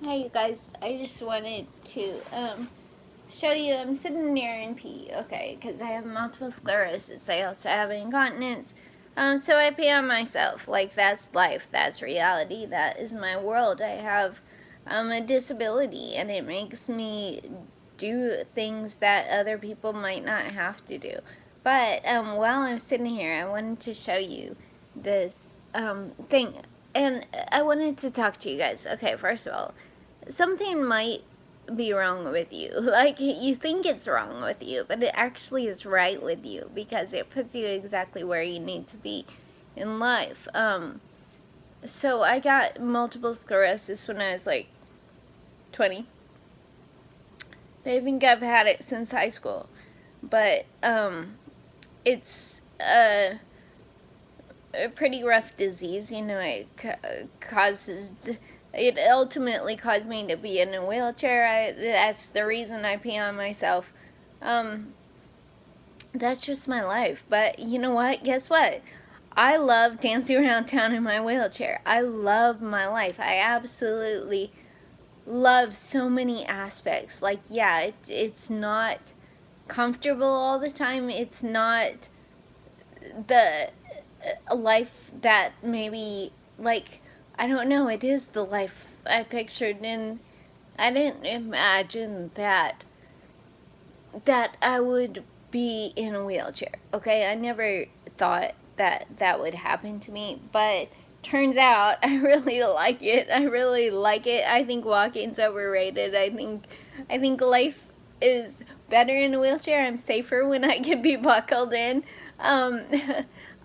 Hi, you guys. I just wanted to show you I'm sitting near NP, okay, because I have multiple sclerosis. I also have incontinence. So I pee on myself. Like, that's life. That's reality. That is my world. I have a disability, and it makes me do things that other people might not have to do. But while I'm sitting here, I wanted to show you this thing. And I wanted to talk to you guys. Okay, first of all, something might be wrong with you. Like, you think it's wrong with you, but it actually is right with you because it puts you exactly where you need to be in life. So I got multiple sclerosis when I was like 20. I think I've had it since high school, but it's a pretty rough disease. You know, it causes. It ultimately caused me to be in a wheelchair. That's the reason I pee on myself. Um, that's just my life. But you know what? Guess what? I love dancing around town in my wheelchair. I love my life. I absolutely love so many aspects. Like, yeah, it's not comfortable all the time. It's not the life that maybe, like, I don't know, it is the life I pictured, and I didn't imagine that I would be in a wheelchair. Okay, I never thought that that would happen to me, but turns out I really like it. I really like it. I think walking's overrated. I think life is better in a wheelchair. I'm safer when I can be buckled in. Um,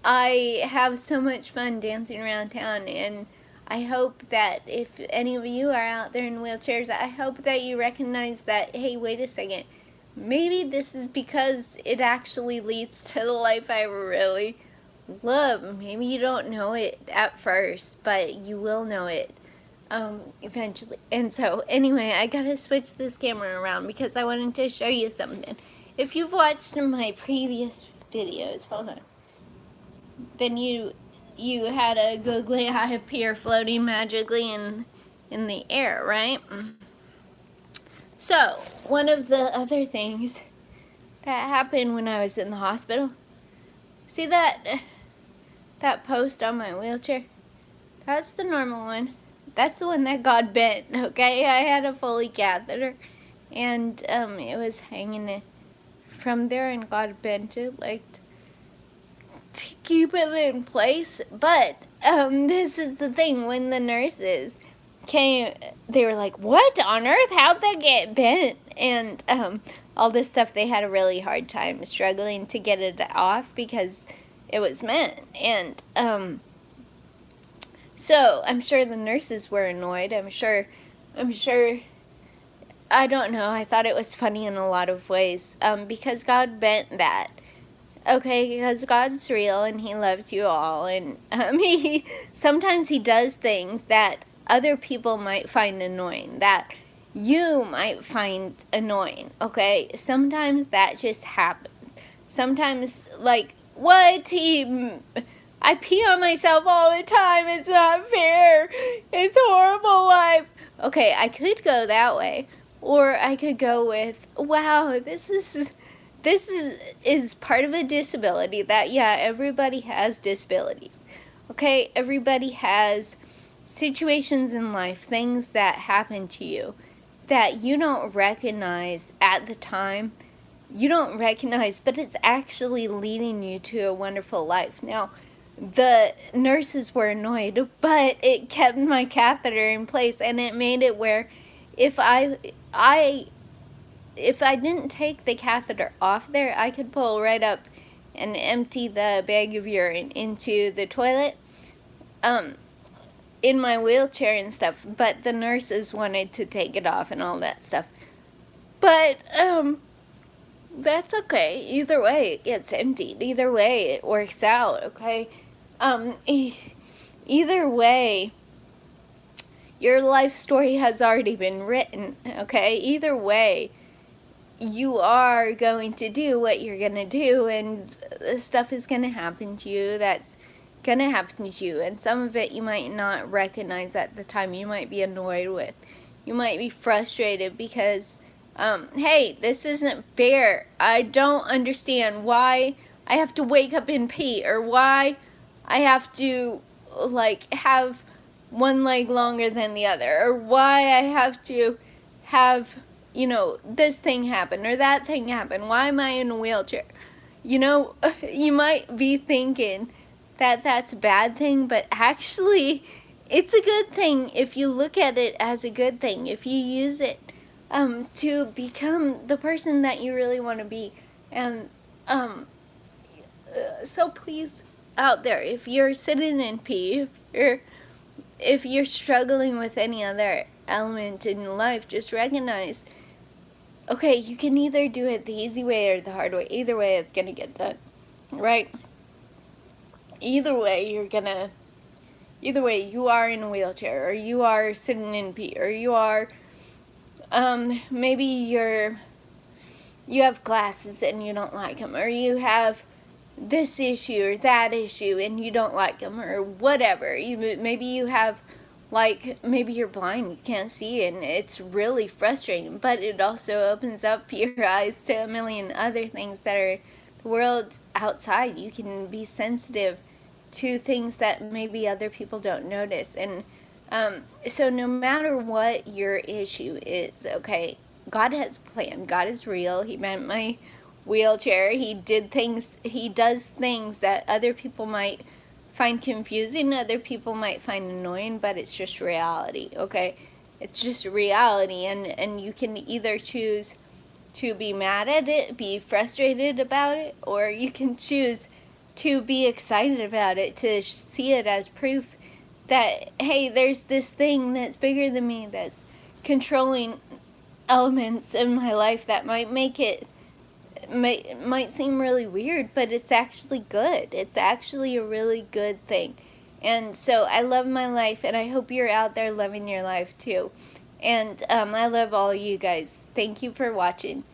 I have so much fun dancing around town, and I hope that if any of you are out there in wheelchairs, I hope that you recognize that, hey, wait a second, maybe this is because it actually leads to the life I really love. Maybe you don't know it at first, but you will know it eventually. And so, anyway, I gotta switch this camera around because I wanted to show you something. If you've watched my previous videos, hold on, then you had a googly eye appear floating magically in the air, right? So, one of the other things that happened when I was in the hospital. See that post on my wheelchair? That's the normal one. That's the one that got bent. Okay, I had a Foley catheter, and it was hanging from there and got bent. It like to keep it in place. But this is the thing. When the nurses came, they were like, "What on earth? How'd that get bent?" And all this stuff. They had a really hard time struggling to get it off because it was meant. And so I'm sure the nurses were annoyed. I'm sure. I don't know. I thought it was funny in a lot of ways because God bent that. Okay, because God's real and He loves you all, and He sometimes He does things that other people might find annoying, that you might find annoying. Okay, sometimes that just happens. Sometimes, like, what I pee on myself all the time. It's not fair. It's a horrible life. Okay, I could go that way, or I could go with, wow, this is part of a disability. That, yeah, everybody has disabilities. Okay, everybody has situations in life, things that happen to you that you don't recognize at the time. You don't recognize, but it's actually leading you to a wonderful life. Now, the nurses were annoyed, but it kept my catheter in place, and it made it where if I if I didn't take the catheter off there, I could pull right up and empty the bag of urine into the toilet in my wheelchair and stuff. But the nurses wanted to take it off and all that stuff. But that's okay. Either way, it gets emptied. Either way, it works out. Okay. Either way, your life story has already been written. Okay. Either way, you are going to do what you're going to do, and stuff is going to happen to you that's going to happen to you. And some of it you might not recognize at the time. You might be annoyed with. You might be frustrated because, hey, this isn't fair. I don't understand why I have to wake up and pee, or why I have to, like, have one leg longer than the other, or why I have to have, this thing happen or that thing happen. Why am I in a wheelchair? You might be thinking that that's a bad thing, but actually, it's a good thing if you look at it as a good thing, if you use it to become the person that you really want to be. And so please, out there, if you're sitting in pee, if you're struggling with any other element in life, just recognize, okay, you can either do it the easy way or the hard way. Either way, it's gonna get done, right? Either way, you are in a wheelchair, or you are sitting in pee, or you are, maybe you have glasses and you don't like them, or you have this issue or that issue and you don't like them, or whatever. Maybe you have, maybe you're blind, you can't see, and it's really frustrating, but it also opens up your eyes to a million other things that are the world outside. You can be sensitive to things that maybe other people don't notice. And so no matter what your issue is, okay, God has a plan. God is real. He meant my wheelchair. He does things that other people might find confusing, other people might find annoying, but it's just reality, okay? It's just reality, and you can either choose to be mad at it, be frustrated about it, or you can choose to be excited about it, to see it as proof that, hey, there's this thing that's bigger than me, that's controlling elements in my life that might make it, might seem really weird, but it's actually good. It's actually a really good thing. And so I love my life, and I hope you're out there loving your life too. And I love all you guys. Thank you for watching.